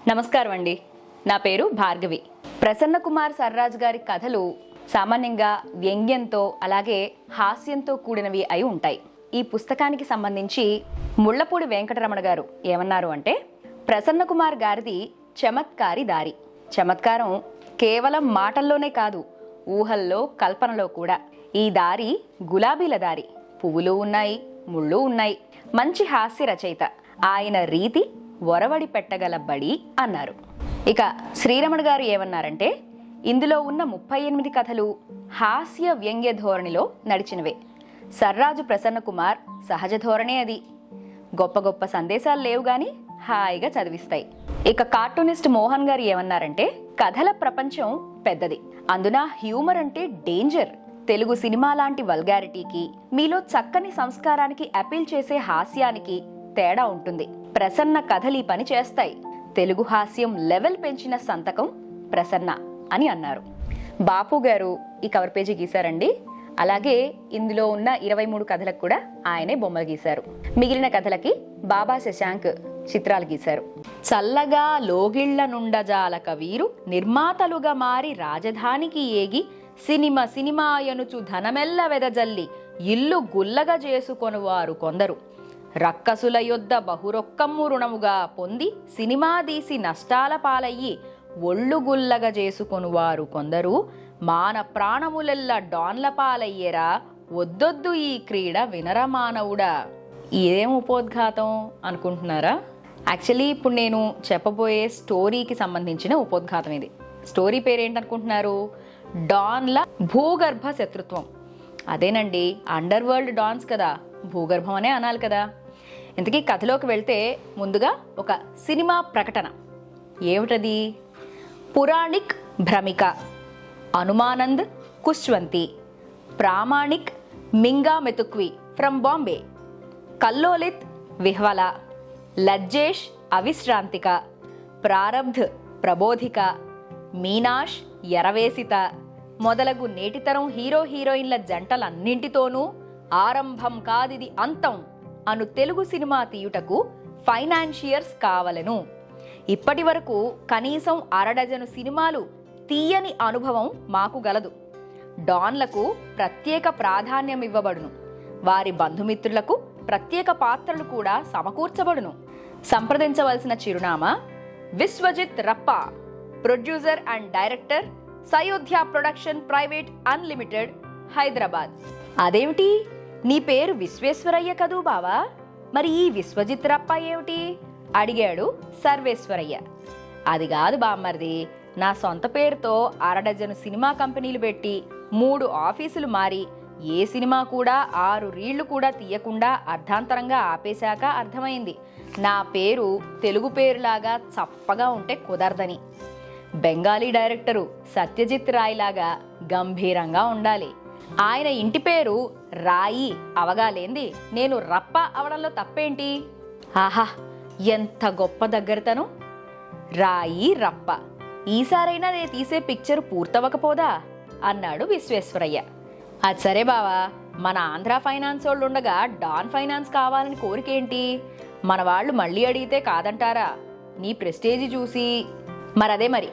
నమస్కారం అండి. నా పేరు భార్గవి. ప్రసన్న కుమార్ సర్రాజ్ గారి కథలు సామాన్యంగా వ్యంగ్యంతో అలాగే హాస్యంతో కూడినవి అయి ఉంటాయి. ఈ పుస్తకానికి సంబంధించి ముళ్లపూడి వెంకటరమణ గారు ఏమన్నారు అంటే, ప్రసన్న కుమార్ గారిది చమత్కారి దారి. చమత్కారం కేవలం మాటల్లోనే కాదు, ఊహల్లో కల్పనలో కూడా. ఈ దారి గులాబీల దారి. పువ్వులు ఉన్నాయి, ముళ్ళు ఉన్నాయి. మంచి హాస్య రచయిత. ఆయన రీతి ఒరవడి పెట్టగల బడి అన్నారు. ఇక శ్రీరమణ గారు ఏమన్నారంటే, ఇందులో ఉన్న 38 కథలు హాస్య వ్యంగ్య ధోరణిలో నడిచినవే. సర్రాజు ప్రసన్న కుమార్ సహజ ధోరణే అది. గొప్ప గొప్ప సందేశాలు లేవు గాని హాయిగా చదివిస్తాయి. ఇక కార్టూనిస్ట్ మోహన్ గారు ఏమన్నారంటే, కథల ప్రపంచం పెద్దది, అందున హ్యూమర్ అంటే డేంజర్. తెలుగు సినిమా లాంటి వల్గారిటీకి, మీలో చక్కని సంస్కారానికి అపీల్ చేసే హాస్యానికి తేడా ఉంటుంది. ప్రసన్న కథలు ఈ పని చేస్తాయి. తెలుగు హాస్యం లెవెల్ పెంచిన సంతకం ప్రసన్న అని అన్నారు. బాపు గారు ఈ కవర్ పేజీ గీశారండి. అలాగే ఇందులో ఉన్న 23 కథలకు కూడా ఆయనే బొమ్మలు గీశారు. మిగిలిన కథలకి బాబా శశాంక్ చిత్రాలు గీశారు. చల్లగా లోగిళ్ల నుండజాల కవీరు నిర్మాతలుగా మారి రాజధానికి ఏగి సినిమాయనుచు ధనమెల్ల వెదజల్లి ఇల్లు గుల్లగా చేసుకొనువారు కొందరు. రక్కసుల యొద్ద బహురొక్కమ్ము రుణముగా పొంది సినిమా తీసి నష్టాల పాలయ్యి ఒళ్ళు గుల్లగా చేసుకొనువారు కొందరు. మాన ప్రాణములెల్ల డాన్ల పాలయ్యేరా, వద్దొద్దు ఈ క్రీడ వినరా మానవుడా. ఇదేం ఉపోద్ఘాతం అనుకుంటున్నారా? యాక్చువల్లీ ఇప్పుడు నేను చెప్పబోయే స్టోరీకి సంబంధించిన ఉపోద్ఘాతం ఇది. స్టోరీ పేరేంటనుకుంటున్నారు? డాన్ల భూగర్భ శత్రుత్వం. అదేనండి, అండర్ వరల్డ్ డాన్స్ కదా, భూగర్భం అనే అనాలి కదా. ఇంతకీ కథలోకి వెళ్తే ముందుగా ఒక సినిమా ప్రకటన. ఏమిటది? పురాణిక్ భ్రమిక, అనుమానంద్ కుష్వంతి, ప్రామాణిక్ మింగా మెతుక్వి ఫ్రమ్ బాంబే, కల్లోలిత్ విహ్వల, లజ్జేష్ అవిశ్రాంతిక, ప్రారబ్ధ్ ప్రబోధిక, మీనాష్ ఎరవేసిత మొదలగు నేటితరం హీరో హీరోయిన్ల జంటలన్నింటితోనూ ఆరంభం కాదిది అంతం అను తెలుగు సినిమా తీయుటకు ఫైనాన్షియర్స్ కావలెను. ఇప్పటి వరకు కనీసం 1/2 డజను సినిమాలు తీయని అనుభవం మాకు గలదు. డాన్లకు ప్రత్యేక ప్రాధాన్యం ఇవ్వబడును. వారి బంధుమిత్రులకు ప్రత్యేక పాత్రలు కూడా సమకూర్చబడును. సంప్రదించవలసిన చిరునామా విశ్వజిత్ రప్ప, ప్రొడ్యూసర్ అండ్ డైరెక్టర్, సయోధ్య ప్రొడక్షన్ ప్రైవేట్ అన్లిమిటెడ్, హైదరాబాద్. అదేమిటి, నీ పేరు విశ్వేశ్వరయ్య కదూ బావా, మరి ఈ విశ్వజిత్ రప్ప ఏమిటి అడిగాడు సర్వేశ్వరయ్య. అది కాదు బామ్మర్ది, నా సొంత పేరుతో 1/2 డజను సినిమా కంపెనీలు పెట్టి 3 ఆఫీసులు మారి ఏ సినిమా కూడా 6 రీళ్లు కూడా తీయకుండా అర్ధాంతరంగా ఆపేశాక అర్థమైంది నా పేరు తెలుగు పేరులాగా చప్పగా ఉంటే కుదరదని. బెంగాలీ డైరెక్టరు సత్యజిత్ రాయ్ లాగా గంభీరంగా ఉండాలి. ఆయన ఇంటి పేరు రాయి అవగాలేంది నేను రప్ప అవడంలో తప్పేంటి? ఆహా, ఎంత గొప్ప దగ్గరతను! రాయి రప్ప. ఈసారైనా నేను తీసే పిక్చర్ పూర్తవకపోదా అన్నాడు విశ్వేశ్వరయ్య. అది సరే బావా, మన ఆంధ్ర ఫైనాన్స్ వాళ్ళు ఉండగా డాన్ ఫైనాన్స్ కావాలని కోరికేంటి? మన వాళ్ళు మళ్ళీ అడిగితే కాదంటారా? నీ ప్రెస్టేజీ చూసి. మరదే మరి,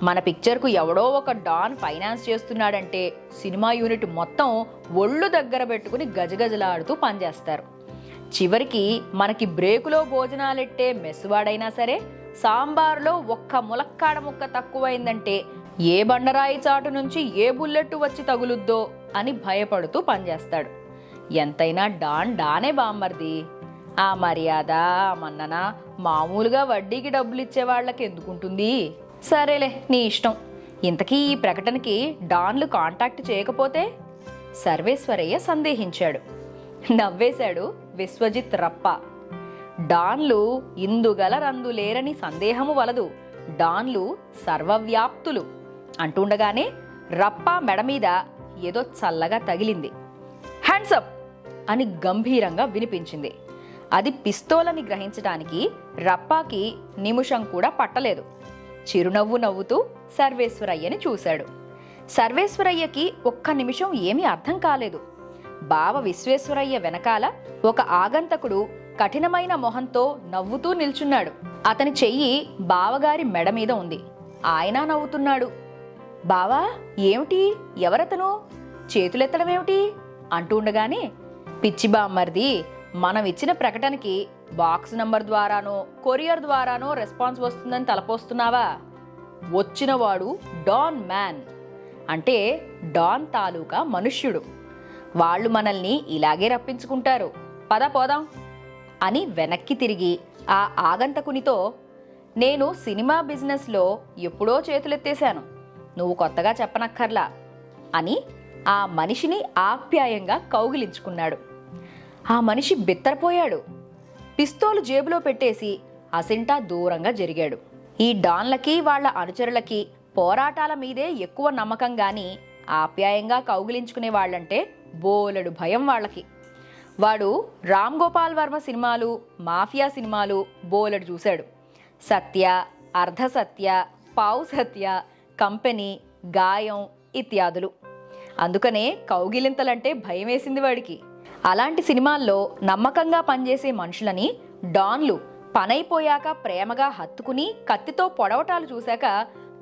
మన పిక్చర్కు ఎవడో ఒక డాన్ ఫైనాన్స్ చేస్తున్నాడంటే సినిమా యూనిట్ మొత్తం ఒళ్ళు దగ్గర పెట్టుకుని గజగజలాడుతూ పనిచేస్తారు. చివరికి మనకి బ్రేకులో భోజనాలెట్టే మెస్సువాడైనా సరే సాంబార్లో ఒక్క ములక్కాడ ముక్క తక్కువైందంటే ఏ బండరాయి చాటు నుంచి ఏ బుల్లెట్టు వచ్చి తగులుద్దో అని భయపడుతూ పనిచేస్తాడు. ఎంతైనా డాన్ డానే బామ్మర్ది. ఆ మర్యాద మన్నన మామూలుగా వడ్డీకి డబ్బులు ఇచ్చే వాళ్ళకి ఎందుకుంటుంది? సరేలే, నీ ఇష్టం. ఇంతకీ ఈ ప్రకటనకి డాన్లు కాంటాక్ట్ చేయకపోతే? సర్వేశ్వరయ్య సందేహించాడు. నవ్వేశాడు విశ్వజిత్ రప్ప. డాన్లు ఇందుగలరందు లేరని సందేహము వలదు, డాన్లు సర్వవ్యాప్తులు అంటుండగానే రప్ప మెడ మీద ఏదో చల్లగా తగిలింది. హ్యాండ్సప్ అని గంభీరంగా వినిపించింది. అది పిస్తోలని గ్రహించడానికి రప్పాకి నిమిషం కూడా పట్టలేదు. చిరునవ్వు నవ్వుతూ సర్వేశ్వరయ్యని చూశాడు. సర్వేశ్వరయ్యకి ఒక్క నిమిషం ఏమీ అర్థం కాలేదు. బావ విశ్వేశ్వరయ్య వెనకాల ఒక ఆగంతకుడు కఠినమైన మొహంతో నవ్వుతూ నిల్చున్నాడు. అతని చెయ్యి బావగారి మెడ మీద ఉంది. ఆయన నవ్వుతున్నాడు. బావా, ఏమిటి, ఎవరతను, చేతులెత్తడమేమిటి అంటూ ఉండగానే, పిచ్చి బామ్మర్ది, మనం ఇచ్చిన ప్రకటనకి బాక్స్ నంబర్ ద్వారానో కొరియర్ ద్వారానో రెస్పాన్స్ వస్తుందని తలపోస్తున్నావా? వచ్చినవాడు డాన్ మ్యాన్, అంటే డాన్ తాలూకా మనుష్యుడు. వాళ్ళు మనల్ని ఇలాగే రప్పించుకుంటారు, పద పోదాం అని వెనక్కి తిరిగి ఆ ఆగంతకునితో, నేను సినిమా బిజినెస్లో ఎప్పుడో చేతులెత్తేశాను, నువ్వు కొత్తగా చెప్పనక్కర్లా అని ఆ మనిషిని ఆప్యాయంగా కౌగిలించుకున్నాడు. ఆ మనిషి బిత్తరపోయాడు. పిస్తోలు జేబులో పెట్టేసి అసింటా దూరంగా జరిగాడు. ఈ డాన్లకి వాళ్ళ అనుచరులకి పోరాటాల మీదే ఎక్కువ నమ్మకం గాని ఆప్యాయంగా కౌగిలించుకునే వాళ్ళంటే బోలెడు భయం వాళ్ళకి. వాడు రామ్ గోపాల్ వర్మ సినిమాలు, మాఫియా సినిమాలు బోలెడు చూశాడు. సత్య, అర్ధసత్య, పావు సత్య, కంపెనీ, గాయం ఇత్యాదులు. అందుకనే కౌగిలింతలంటే భయం వేసింది వాడికి. అలాంటి సినిమాల్లో నమ్మకంగా పనిచేసే మనుషులని డాన్లు పనైపోయాక ప్రేమగా హత్తుకుని కత్తితో పొడవటాలు చూశాక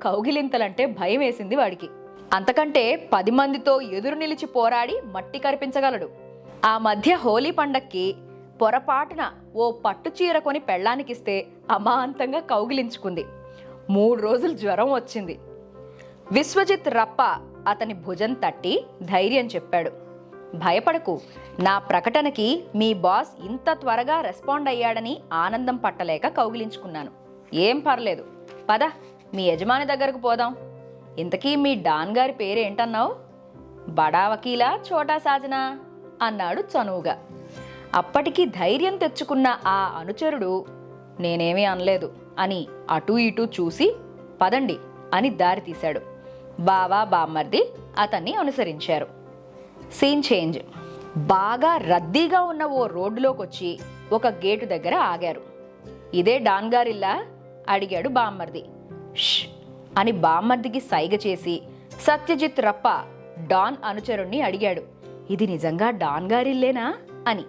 కౌగిలింతలంటే భయం వేసింది వాడికి. అంతకంటే 10 మందితో ఎదురు నిలిచి పోరాడి మట్టి కరిపించగలడు. ఆ మధ్య హోలీ పండక్కి పొరపాటున ఓ పట్టు చీర కొని పెళ్ళానికిస్తే అమాంతంగా కౌగిలించుకుంది. 3 రోజులు జ్వరం వచ్చింది. విశ్వజిత్ రప్ప అతని భుజం తట్టి ధైర్యం చెప్పాడు. భయపడకు, నా ప్రకటనకి మీ బాస్ ఇంత త్వరగా రెస్పాండ్ అయ్యాడని ఆనందం పట్టలేక కౌగిలించుకున్నాను. ఏం పర్లేదు, పద మీ యజమాని దగ్గరకు పోదాం. ఇంతకీ మీ డాన్ గారి పేరేంటన్నావు? బడా వకీలా, చోటా సాజనా అన్నాడు చనువుగా. అప్పటికి ధైర్యం తెచ్చుకున్న ఆ అనుచరుడు, నేనేమీ అనలేదు అని అటూ ఇటూ చూసి పదండి అని దారి తీశాడు. బావా బామ్మర్ది అతన్ని అనుసరించారు. Scene change. బాగా రద్దీగా ఉన్న ఓ రోడ్డులోకొచ్చి ఒక గేటు దగ్గర ఆగారు. ఇదే డాన్ గారిల్లా అడిగాడు బామ్మర్ది. ష్ అని బామ్మర్దికి సైగ చేసి సత్యజిత్ రప్ప డాన్ అనుచరుణ్ణి అడిగాడు, ఇది నిజంగా డాన్ గారిల్లేనా అని.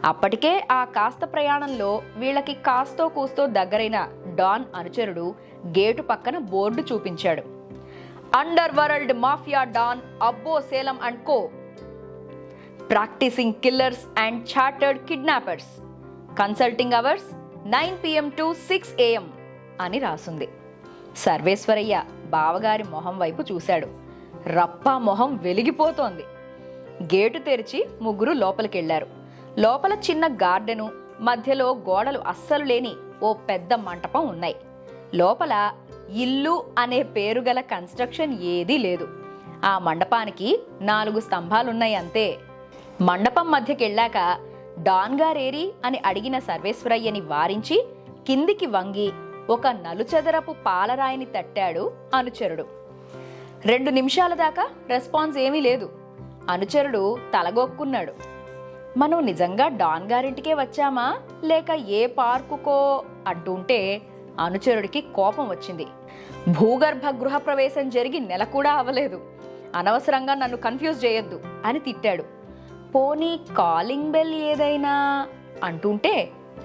అప్పటికే ఆ కాస్త ప్రయాణంలో వీళ్ళకి కాస్తో కూస్తో దగ్గరైన డాన్ అనుచరుడు గేటు పక్కన బోర్డు చూపించాడు. Under world mafia don Abbo Salem and co, practising killers and chartered kidnappers, consulting hours 9 PM to 6 AM అని రాసుంది. సర్వేశ్వరయ్య బావగారి మొహం వైపు చూశాడు. రప్ప మొహం వెలిగిపోతోంది. గేటు తెరిచి ముగ్గురు లోపలికెళ్లారు. లోపల చిన్న గార్డెను, మధ్యలో గోడలు అస్సలు లేని ఓ పెద్ద మంటపం ఉన్నాయి. లోపల ఇల్లు అనే పేరుగల కన్స్ట్రక్షన్ ఏదీ లేదు. ఆ మండపానికి 4 స్తంభాలున్నాయి అంతే. మండపం మధ్యకెళ్ళాక డాన్ గారేరి అని అడిగిన సర్వేశ్వరయ్యని వారించి కిందికి వంగి ఒక నలుచదరపు పాలరాయిని తట్టాడు అనుచరుడు. 2 నిమిషాల దాకా రెస్పాన్స్ ఏమీ లేదు. అనుచరుడు తలగొక్కున్నాడు. మనం నిజంగా డాన్ గారింటికే వచ్చామా లేక ఏ పార్కుకో అంటుంటే అనుచరుడికి కోపం వచ్చింది. భూగర్భ గృహ ప్రవేశం జరిగి నెల కూడా అవ్వలేదు, అనవసరంగా నన్ను కన్ఫ్యూజ్ చేయొద్దు అని తిట్టాడు. పోనీ కాలింగ్ బెల్ ఏదైనా అంటుంటే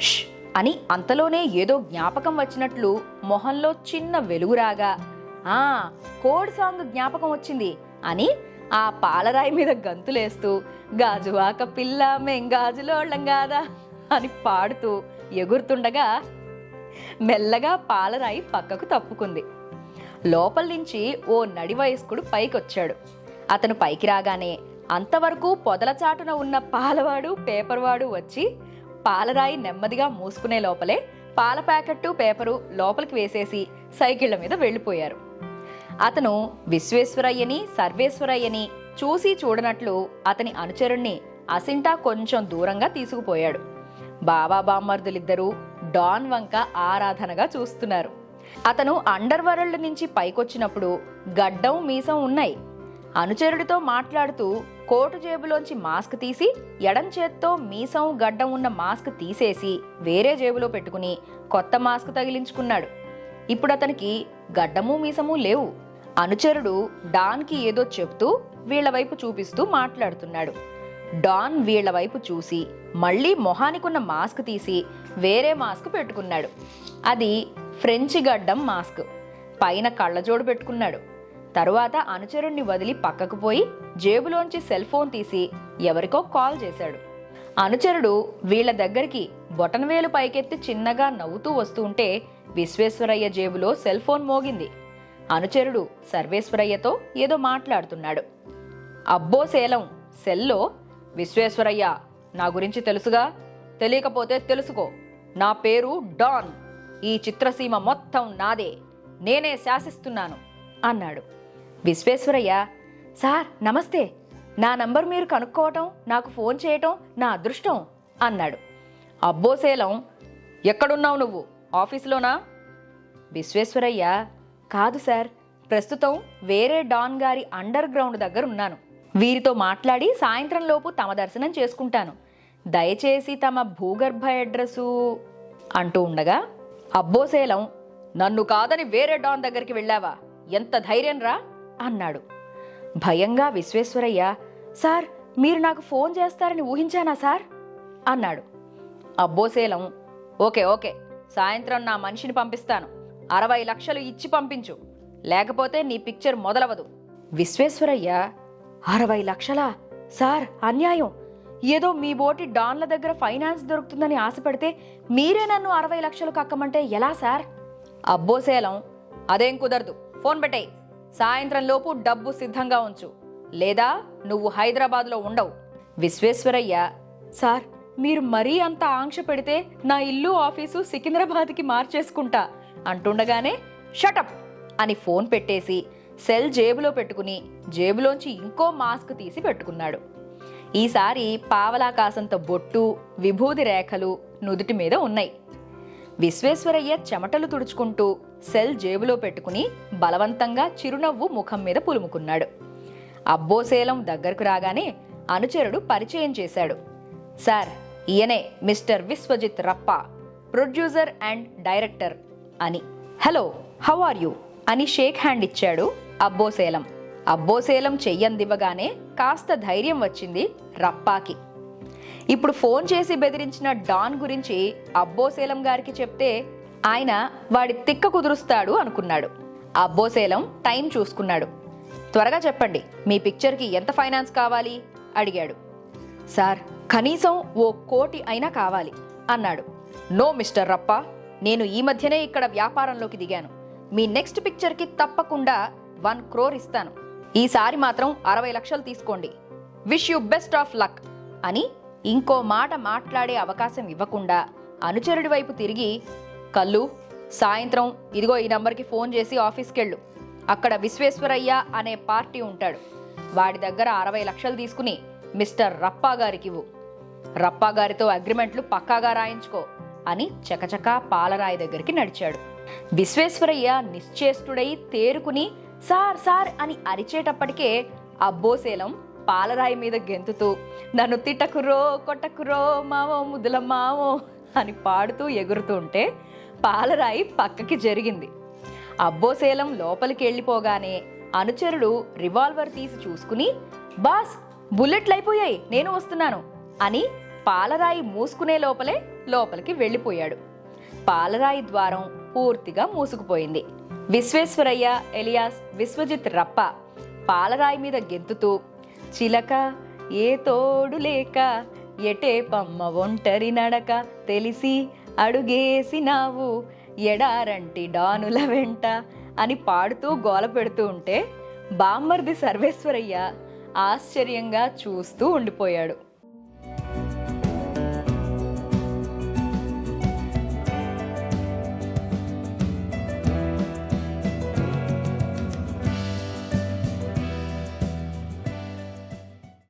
ష్ అని అంతలోనే ఏదో జ్ఞాపకం వచ్చినట్లు మొహంలో చిన్న వెలుగురాగా, కోడ్ సాంగ్ జ్ఞాపకం వచ్చింది అని ఆ పాలరాయి మీద గంతులేస్తూ గాజువాక పిల్ల మెంగాజులోళ్ళం కాదా అని పాడుతూ ఎగురుతుండగా మెల్లగా పాలరాయి పక్కకు తప్పుకుంది. లోపల నుంచి ఓ నడివయస్కుడు పైకొచ్చాడు. అతను పైకి రాగానే అంతవరకు పొదల చాటున ఉన్న పాలవాడు పేపర్వాడు వచ్చి పాలరాయి నెమ్మదిగా మూసుకునే లోపలే పాల ప్యాకెట్టు పేపరు లోపలికి వేసేసి సైకిళ్ల మీద వెళ్ళిపోయారు. అతను విశ్వేశ్వరయ్యని సర్వేశ్వరయ్యని చూసి చూడనట్లు అతని అనుచరుణ్ణి అసింటా కొంచెం దూరంగా తీసుకుపోయాడు. బాబా బామ్మర్దులిద్దరూ డాన్ వంక ఆరాధనగా చూస్తున్నారు. అతను అండర్ వరల్డ్ నుంచి పైకొచ్చినప్పుడు గడ్డం మీసం ఉన్నాయి. అనుచరుడితో మాట్లాడుతూ కోటు జేబులోంచి మాస్క్ తీసి ఎడం చేత్తో మీసం గడ్డం ఉన్న మాస్క్ తీసేసి వేరే జేబులో పెట్టుకుని కొత్త మాస్క్ తగిలించుకున్నాడు. ఇప్పుడు అతనికి గడ్డము మీసము లేవు. అనుచరుడు డాన్కి ఏదో చెప్తూ వీళ్ల వైపు చూపిస్తూ మాట్లాడుతున్నాడు. డాన్ వీళ్ల వైపు చూసి మళ్ళీ మొహానికున్న మాస్క్ తీసి వేరే మాస్క్ పెట్టుకున్నాడు. అది ఫ్రెంచి గడ్డం మాస్క్. పైన కళ్ళజోడు పెట్టుకున్నాడు. తరువాత అనుచరుణ్ణి వదిలి పక్కకు పోయి జేబులోంచి సెల్ ఫోన్ తీసి ఎవరికో కాల్ చేశాడు. అనుచరుడు వీళ్ల దగ్గరికి బొటనవేలు పైకెత్తి చిన్నగా నవ్వుతూ వస్తుంటే విశ్వేశ్వరయ్య జేబులో సెల్ ఫోన్ మోగింది. అనుచరుడు సర్వేశ్వరయ్యతో ఏదో మాట్లాడుతున్నాడు. అబ్బో సేలం సెల్లో, విశ్వేశ్వరయ్య, నా గురించి తెలుసుగా, తెలియకపోతే తెలుసుకో, నా పేరు డాన్, ఈ చిత్రసీమ మొత్తం నాదే, నేనే శాసిస్తున్నాను అన్నాడు. విశ్వేశ్వరయ్య, సార్ నమస్తే, నా నంబర్ మీరు కనుక్కోవటం, నాకు ఫోన్ చేయటం నా అదృష్టం అన్నాడు. అబ్బోసేలం, ఎక్కడున్నావు నువ్వు, ఆఫీసులోనా? విశ్వేశ్వరయ్య, కాదు సార్, ప్రస్తుతం వేరే డాన్ గారి అండర్ గ్రౌండ్ దగ్గర ఉన్నాను. వీరితో మాట్లాడి సాయంత్రంలోపు తమ దర్శనం చేసుకుంటాను. దయచేసి తమ భూగర్భ అడ్రసు అంటూ ఉండగా, అబ్బోసేలం, నన్ను కాదని వేరే డాన్ దగ్గరికి వెళ్ళావా, ఎంత ధైర్యం రా అన్నాడు. భయంగా విశ్వేశ్వరయ్య, సార్ మీరు నాకు ఫోన్ చేస్తారని ఊహించానా సార్ అన్నాడు. అబ్బోసేలం, ఓకే ఓకే, సాయంత్రం నా మనిషిని పంపిస్తాను, 60 లక్షలు ఇచ్చి పంపించు, లేకపోతే నీ పిక్చర్ మొదలవదు. విశ్వేశ్వరయ్య, 60 లక్షలా సార్, అన్యాయం. ఏదో మీ బోటి డాన్ల దగ్గర ఫైనాన్స్ దొరుకుతుందని ఆశపడితే మీరే నన్ను 60 లక్షలు కక్కమంటే ఎలా సార్? అబ్బోసేలం, అదేం కుదరదు, ఫోన్ పెట్టేయ్, సాయంత్రం లోపు డబ్బు సిద్ధంగా ఉంచు, లేదా నువ్వు హైదరాబాద్లో ఉండవు. విశ్వేశ్వరయ్య, సార్ మీరు మరీ అంత ఆంక్ష పెడితే నా ఇల్లు ఆఫీసు సికింద్రాబాద్కి మార్చేసుకుంటా అంటుండగానే షటప్ అని ఫోన్ పెట్టేసి సెల్ జేబులో పెట్టుకుని జేబులోంచి ఇంకో మాస్క్ తీసి పెట్టుకున్నాడు. ఈసారి పావలాకాసంత బొట్టు, విభూది రేఖలు నుదుటి మీద ఉన్నాయి. విశ్వేశ్వరయ్య చెమటలు తుడుచుకుంటూ సెల్ జేబులో పెట్టుకుని బలవంతంగా చిరునవ్వు ముఖం మీద పులుముకున్నాడు. అబ్బోసేలం దగ్గరకు రాగానే అనుచరుడు పరిచయం చేశాడు. సార్, ఈయనే మిస్టర్ విశ్వజిత్ రప్ప, ప్రొడ్యూసర్ అండ్ డైరెక్టర్ అని. హలో, హౌ ఆర్ యూ అని షేక్ హ్యాండ్ ఇచ్చాడు అబ్బోసేలం. అబ్బోసేలం చెయ్యందివ్వగానే కాస్త ధైర్యం వచ్చింది రప్పాకి. ఇప్పుడు ఫోన్ చేసి బెదిరించిన డాన్ గురించి అబ్బోసేలం గారికి చెప్తే ఆయన వాడి తిక్క కుదురుస్తాడు అనుకున్నాడు. అబ్బోసేలం టైం చూసుకున్నాడు. త్వరగా చెప్పండి, మీ పిక్చర్కి ఎంత ఫైనాన్స్ కావాలి అడిగాడు. సార్, కనీసం 1 కోటి అయినా కావాలి అన్నాడు. నో మిస్టర్ రప్ప, నేను ఈ మధ్యనే ఇక్కడ వ్యాపారంలోకి దిగాను. మీ నెక్స్ట్ పిక్చర్కి తప్పకుండా 1 crore ఇస్తాను. ఈసారి మాత్రం 60 లక్షలు తీసుకోండి. Wish you best of luck అని ఇంకో మాట మాట్లాడే అవకాశం ఇవ్వకుండా అనుచరుడి వైపు తిరిగి, కల్లు, సాయంత్రం ఇదిగో ఈ నంబర్కి ఫోన్ చేసి ఆఫీస్కెళ్ళు. అక్కడ విశ్వేశ్వరయ్య అనే పార్టీ ఉంటాడు. వాడి దగ్గర 60 లక్షలు తీసుకుని మిస్టర్ రప్పా గారికివ్వు. రప్పా గారితో అగ్రిమెంట్లు పక్కాగా రాయించుకో అని చకచకా పాలరాయి దగ్గరికి నడిచాడు. విశ్వేశ్వరయ్య నిశ్చేష్టుడై తేరుకుని సార్ సార్ అని అరిచేటప్పటికే అబ్బోసేలం పాలరాయి మీద గెంతుతూ, నన్ను తిట్టకురో కొట్టకురో మావో ముద్దుల మావో అని పాడుతూ ఎగురుతూ ఉంటే పాలరాయి పక్కకి జరిగింది. అబ్బోసేలం లోపలికి వెళ్ళిపోగానే అనుచరుడు రివాల్వర్ తీసి చూసుకుని, బాస్ బుల్లెట్లు అయిపోయాయి, నేను వస్తున్నాను అని పాలరాయి మూసుకునే లోపలే లోపలికి వెళ్ళిపోయాడు. పాలరాయి ద్వారం పూర్తిగా మూసుకుపోయింది. విశ్వేశ్వరయ్య ఎలియాస్ విశ్వజిత్ రప్ప పాలరాయి మీద గెంతుతూ, చిలక ఏ తోడు లేక ఎటే పమ్మ ఒంటరి నడక తెలిసి అడుగేసినావు ఎడారంటి డానుల వెంట అని పాడుతూ గోల పెడుతూ ఉంటే బామ్మర్ది సర్వేశ్వరయ్య ఆశ్చర్యంగా చూస్తూ ఉండిపోయాడు.